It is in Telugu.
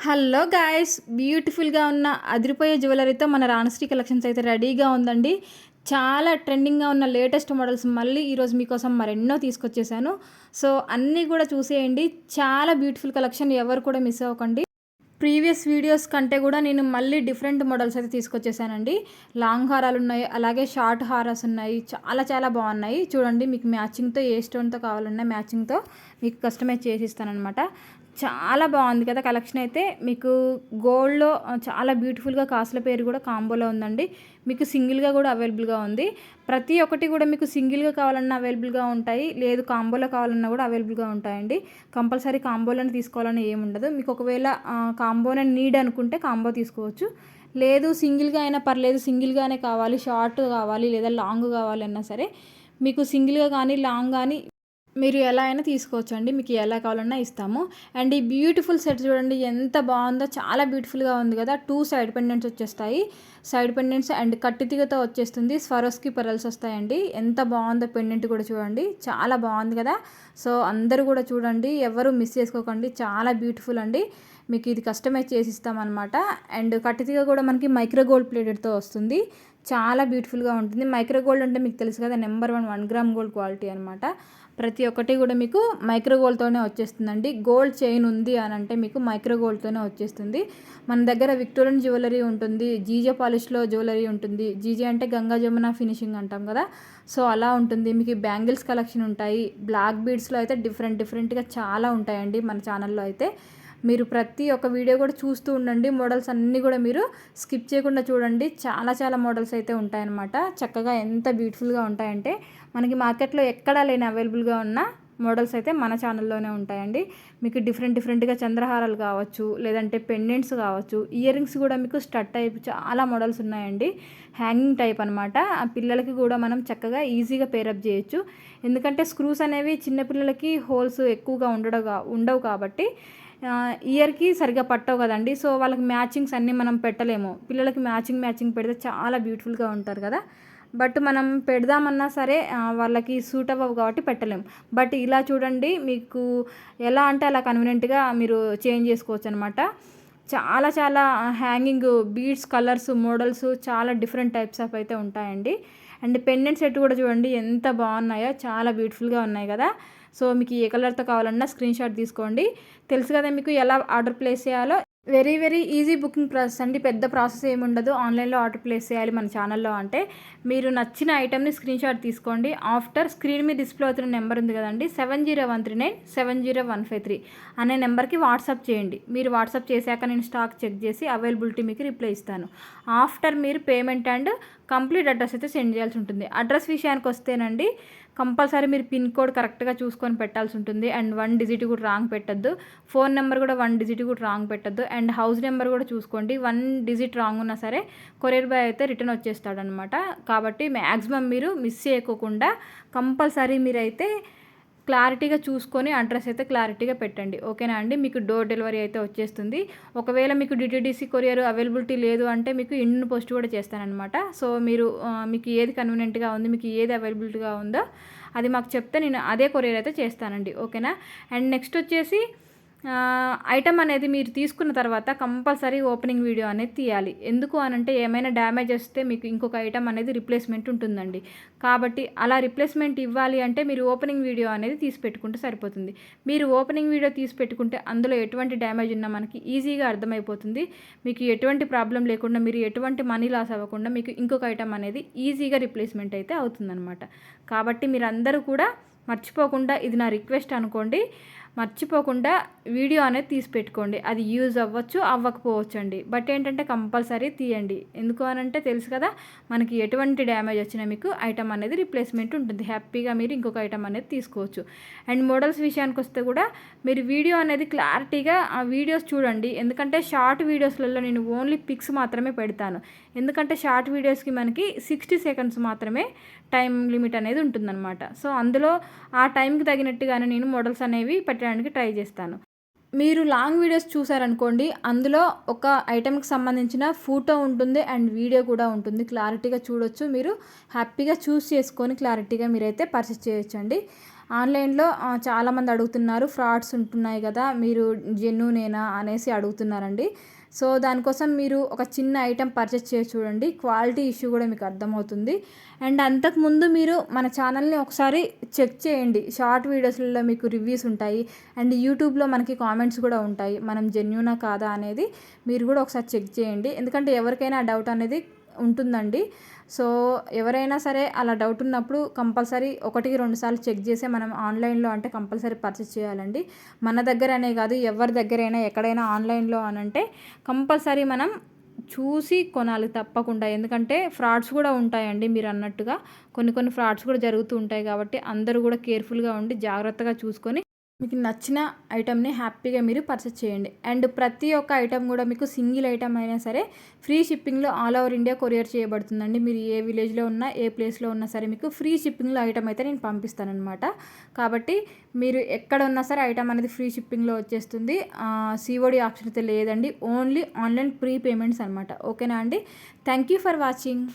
హలో గాయ్స్, బ్యూటిఫుల్గా ఉన్న అదిరిపోయే జ్యువెలరీతో మన రాణశ్రీ కలెక్షన్స్ అయితే రెడీగా ఉందండి. చాలా ట్రెండింగ్గా ఉన్న లేటెస్ట్ మోడల్స్ మళ్ళీ ఈరోజు మీకోసం మరెన్నో తీసుకొచ్చేసాను. సో అన్నీ కూడా చూసేయండి. చాలా బ్యూటిఫుల్ కలెక్షన్, ఎవరు కూడా మిస్ అవ్వకండి. ప్రీవియస్ వీడియోస్ కంటే కూడా నేను మళ్ళీ డిఫరెంట్ మోడల్స్ అయితే తీసుకొచ్చేసానండి. లాంగ్ హారాలు ఉన్నాయి, అలాగే షార్ట్ హారాస్ ఉన్నాయి. చాలా చాలా బాగున్నాయి. చూడండి, మీకు మ్యాచింగ్తో ఏ స్టోన్తో కావాలన్నా మ్యాచింగ్తో మీకు కస్టమైజ్ చేసి ఇస్తానమాట. చాలా బాగుంది కదా కలెక్షన్ అయితే. మీకు గోల్డ్లో చాలా బ్యూటిఫుల్గా కాసుల పేరు కూడా కాంబోలో ఉందండి. మీకు సింగిల్గా కూడా అవైలబుల్గా ఉంది. ప్రతి ఒక్కటి కూడా మీకు సింగిల్గా కావాలన్నా అవైలబుల్గా ఉంటాయి, లేదు కాంబోలో కావాలన్నా కూడా అవైలబుల్గా ఉంటాయండి. కంపల్సరీ కాంబోలోనే తీసుకోవాలని ఏముండదు. మీకు ఒకవేళ కాంబోనే నీడ్ అనుకుంటే కాంబో తీసుకోవచ్చు, లేదు సింగిల్గా అయినా పర్లేదు, సింగిల్గానే కావాలి, షార్ట్ కావాలి లేదా లాంగ్ కావాలి అన్నా సరే మీకు సింగిల్గా కానీ లాంగ్ కానీ మీరు ఎలా అయినా తీసుకోవచ్చు అండి. మీకు ఎలా కావాలన్నా ఇస్తాము. అండ్ ఈ బ్యూటిఫుల్ సెట్ చూడండి ఎంత బాగుందో, చాలా బ్యూటిఫుల్గా ఉంది కదా. 2 సైడ్ పెండెంట్స్ వచ్చేస్తాయి. సైడ్ పెండెంట్స్ అండ్ కట్టితీగతో వచ్చేస్తుంది. స్వరోస్కి పెరల్స్ వస్తాయండి. ఎంత బాగుందో పెండెంట్ కూడా చూడండి, చాలా బాగుంది కదా. సో అందరూ కూడా చూడండి, ఎవరు మిస్ చేసుకోకండి. చాలా బ్యూటిఫుల్ అండి. మీకు ఇది కస్టమైజ్ చేసి ఇస్తామన్నమాట. అండ్ కట్టితీగ కూడా మనకి మైక్రో గోల్డ్ ప్లేటెడ్తో వస్తుంది. చాలా బ్యూటిఫుల్గా ఉంటుంది. మైక్రో గోల్డ్ అంటే మీకు తెలుసు కదా, నెంబర్ 1 గ్రామ్ గోల్డ్ క్వాలిటీ అనమాట. ప్రతి ఒక్కటి కూడా మీకు మైక్రో గోల్డ్తోనే వచ్చేస్తుందండి. గోల్డ్ చైన్ ఉంది అని అంటే మీకు మైక్రో గోల్డ్తోనే వచ్చేస్తుంది. మన దగ్గర విక్టోరియన్ జ్యువెలరీ ఉంటుంది, జీజే పాలిష్లో జ్యువెలరీ ఉంటుంది. జీజే అంటే గంగా జమున ఫినిషింగ్ అంటాం కదా, సో అలా ఉంటుంది. మీకు బ్యాంగిల్స్ కలెక్షన్ ఉంటాయి. బ్లాక్ బీడ్స్లో అయితే డిఫరెంట్గా చాలా ఉంటాయండి మన ఛానల్లో అయితే. మీరు ప్రతి ఒక్క వీడియో కూడా చూస్తూ ఉండండి. మోడల్స్ అన్నీ కూడా మీరు స్కిప్ చేయకుండా చూడండి. చాలా చాలా మోడల్స్ అయితే ఉంటాయన్నమాట. చక్కగా ఎంత బ్యూటిఫుల్గా ఉంటాయంటే మనకి మార్కెట్లో ఎక్కడా లేని అవైలబుల్గా ఉన్న మోడల్స్ అయితే మన ఛానల్లోనే ఉంటాయండి. మీకు డిఫరెంట్గా చంద్రహారాలు కావచ్చు, లేదంటే పెండెంట్స్ కావచ్చు, ఇయర్ రింగ్స్ కూడా మీకు స్టడ్ టైప్ చాలా మోడల్స్ ఉన్నాయండి. హ్యాంగింగ్ టైప్ అనమాట. ఆ పిల్లలకి కూడా మనం చక్కగా ఈజీగా పేరప్ చేయొచ్చు. ఎందుకంటే స్క్రూస్ అనేవి చిన్నపిల్లలకి హోల్స్ ఎక్కువగా ఉండవు కాబట్టి ఇయర్కి సరిగా పట్టవు కదండి. సో వాళ్ళకి మ్యాచింగ్స్ అన్నీ మనం పెట్టలేము. పిల్లలకి మ్యాచింగ్ పెడితే చాలా బ్యూటిఫుల్గా ఉంటారు కదా. బట్ మనం పెడదామన్నా సరే వాళ్ళకి సూట్ అవ్వవు కాబట్టి పెట్టలేము. బట్ ఇలా చూడండి, మీకు ఎలా అంటే అలా కన్వీనియంట్గా మీరు చేంజ్ చేసుకోవచ్చు అనమాట. చాలా చాలా హ్యాంగింగ్ బీడ్స్, కలర్స్, మోడల్స్ చాలా డిఫరెంట్ టైప్స్ ఆఫ్ అయితే ఉంటాయండి. అండ్ పెండెంట్ సెట్ కూడా చూడండి ఎంత బాగున్నాయో, చాలా బ్యూటిఫుల్గా ఉన్నాయి కదా. సో మీకు ఏ కలర్తో కావాలన్నా స్క్రీన్ షాట్ తీసుకోండి. తెలుసు కదా మీకు ఎలా ఆర్డర్ ప్లేస్ చేయాలో. వెరీ ఈజీ బుకింగ్ ప్రాసెస్ అండి. పెద్ద ప్రాసెస్ ఏమి ఉండదు. ఆన్లైన్లో ఆర్డర్ ప్లేస్ చేయాలి మన ఛానల్లో అంటే మీరు నచ్చిన ఐటెంని స్క్రీన్ షాట్ తీసుకోండి. ఆఫ్టర్ స్క్రీన్ మీద డిస్ప్లే అవుతున్న నెంబర్ ఉంది కదండి, 7013970153 అనే నెంబర్కి వాట్సాప్ చేయండి. మీరు వాట్సాప్ చేశాక నేను స్టాక్ చెక్ చేసి అవైలబిలిటీ మీకు రిప్లై ఇస్తాను. ఆఫ్టర్ మీరు పేమెంట్ అండ్ కంప్లీట్ అడ్రస్ అయితే సెండ్ చేయాల్సి ఉంటుంది. అడ్రస్ విషయానికి వస్తేనండి, కంపల్సరీ మీరు పిన్ కోడ్ కరెక్ట్గా చూసుకొని పెట్టాల్సి ఉంటుంది. అండ్ 1 డిజిట్ కూడా రాంగ్ పెట్టద్దు. ఫోన్ నెంబర్ కూడా 1 డిజిట్ కూడా రాంగ్ పెట్టద్దు. అండ్ హౌస్ నెంబర్ కూడా చూసుకోండి. 1 డిజిట్ రాంగ్ ఉన్నా సరే కొరియర్ బాయ్ అయితే రిటర్న్ వచ్చేస్తాడనమాట. కాబట్టి మ్యాక్సిమం మీరు మిస్ చేయకోకుండా కంపల్సరీ మీరైతే క్లారిటీగా చూసుకొని అడ్రస్ అయితే క్లారిటీగా పెట్టండి. ఓకేనా అండి. మీకు డోర్ డెలివరీ అయితే వచ్చేస్తుంది. ఒకవేళ మీకు డిటీడీసీ కొరియర్ అవైలబిలిటీ లేదు అంటే మీకు ఇండియన్ పోస్ట్ కూడా చేస్తానన్నమాట. సో మీరు మీకు ఏది కన్వీనియంట్గా ఉంది, మీకు ఏది అవైలబిలిటీగా ఉందో అది మాకు చెప్తే నేను అదే కొరియర్ అయితే చేస్తానండి. ఓకేనా. అండ్ నెక్స్ట్ వచ్చేసి ఐటమ్ అనేది మీరు తీసుకున్న తర్వాత కంపల్సరీ ఓపెనింగ్ వీడియో అనేది తీయాలి. ఎందుకు అనంటే ఏమైనా డ్యామేజ్ వస్తే మీకు ఇంకొక ఐటమ్ అనేది రిప్లేస్మెంట్ ఉంటుందండి. కాబట్టి అలా రిప్లేస్మెంట్ ఇవ్వాలి అంటే మీరు ఓపెనింగ్ వీడియో అనేది తీసి పెట్టుకుంటే సరిపోతుంది. మీరు ఓపెనింగ్ వీడియో తీసి పెట్టుకుంటే అందులో ఎటువంటి డ్యామేజ్ ఉన్నా మనకి ఈజీగా అర్థమైపోతుంది. మీకు ఎటువంటి ప్రాబ్లం లేకుండా, మీరు ఎటువంటి మనీ లాస్ అవ్వకుండా మీకు ఇంకొక ఐటమ్ అనేది ఈజీగా రిప్లేస్మెంట్ అయితే అవుతుందన్నమాట. కాబట్టి మీరు అందరూ కూడా మర్చిపోకుండా, ఇది నా రిక్వెస్ట్ అనుకోండి, మర్చిపోకుండా వీడియో అనేది తీసి పెట్టుకోండి. అది యూజ్ అవ్వచ్చు, అవ్వకపోవచ్చు అండి. బట్ ఏంటంటే కంపల్సరీ తీయండి. ఎందుకు అనంటే తెలుసు కదా, మనకి ఎటువంటి డ్యామేజ్ వచ్చినా మీకు ఐటమ్ అనేది రిప్లేస్మెంట్ ఉంటుంది. హ్యాపీగా మీరు ఇంకొక ఐటమ్ అనేది తీసుకోవచ్చు. అండ్ మోడల్స్ విషయానికి వస్తే కూడా మీరు వీడియో అనేది క్లారిటీగా ఆ వీడియోస్ చూడండి. ఎందుకంటే షార్ట్ వీడియోస్లలో నేను ఓన్లీ పిక్స్ మాత్రమే పెడతాను. ఎందుకంటే షార్ట్ వీడియోస్కి మనకి 60 సెకండ్స్ మాత్రమే టైం లిమిట్ అనేది ఉంటుందన్నమాట. సో అందులో ఆ టైంకి తగినట్టుగానే నేను మోడల్స్ అనేవి పెట్టడానికి ట్రై చేస్తాను. మీరు లాంగ్ వీడియోస్ చూసారనుకోండి, అందులో ఒక ఐటెంకి సంబంధించిన ఫోటో ఉంటుంది అండ్ వీడియో కూడా ఉంటుంది. క్లారిటీగా చూడొచ్చు. మీరు హ్యాపీగా చూస్ చేసుకొని క్లారిటీగా మీరైతే పర్చేస్ చేయొచ్చండి. ఆన్లైన్లో చాలామంది అడుగుతున్నారు, ఫ్రాడ్స్ ఉంటున్నాయి కదా, మీరు జెన్యూనేనా అనేసి అడుగుతున్నారండి. సో దానికోసం మీరు ఒక చిన్న ఐటెం పర్చేస్ చేసి చూడండి, క్వాలిటీ ఇష్యూ కూడా మీకు అర్థమవుతుంది. అండ్ అంతకుముందు మీరు మన ఛానల్ని ఒకసారి చెక్ చేయండి, షార్ట్ వీడియోస్లలో మీకు రివ్యూస్ ఉంటాయి అండ్ యూట్యూబ్లో మనకి కామెంట్స్ కూడా ఉంటాయి. మనం జెన్యూనా కాదా అనేది మీరు కూడా ఒకసారి చెక్ చేయండి, ఎందుకంటే ఎవరికైనా డౌట్ అనేది ఉంటుందండి. సో ఎవరైనా సరే అలా డౌట్ ఉన్నప్పుడు కంపల్సరీ 1-2 సార్లు చెక్ చేసే మనం ఆన్లైన్లో అంటే కంపల్సరీ పర్చేస్ చేయాలండి. మన దగ్గరనే కాదు, ఎవరి దగ్గరైనా ఎక్కడైనా ఆన్లైన్లో అనంటే కంపల్సరీ మనం చూసి కొనాలి తప్పకుండా. ఎందుకంటే ఫ్రాడ్స్ కూడా ఉంటాయండి, మీరు అన్నట్టుగా కొన్ని ఫ్రాడ్స్ కూడా జరుగుతూ ఉంటాయి. కాబట్టి అందరూ కూడా కేర్ఫుల్గా ఉండి జాగ్రత్తగా చూసుకొని మీకు నచ్చిన ఐటెంని హ్యాపీగా మీరు పర్చేస్ చేయండి. అండ్ ప్రతి ఒక్క ఐటెం కూడా మీకు సింగిల్ ఐటెం అయినా సరే ఫ్రీ షిప్పింగ్లో ఆల్ ఓవర్ ఇండియా కొరియర్ చేయబడుతుందండి. మీరు ఏ విలేజ్లో ఉన్నా ఏ ప్లేస్లో ఉన్నా సరే మీకు ఫ్రీ షిప్పింగ్లో ఐటెం అయితే నేను పంపిస్తానన్నమాట. కాబట్టి మీరు ఎక్కడ ఉన్నా సరే ఐటెం అనేది ఫ్రీ షిప్పింగ్లో వచ్చేస్తుంది. సిఓడి ఆప్షన్ అయితే లేదండి, ఓన్లీ ఆన్లైన్ ప్రీ పేమెంట్స్ అనమాట. ఓకేనా అండి? Thank you for watching.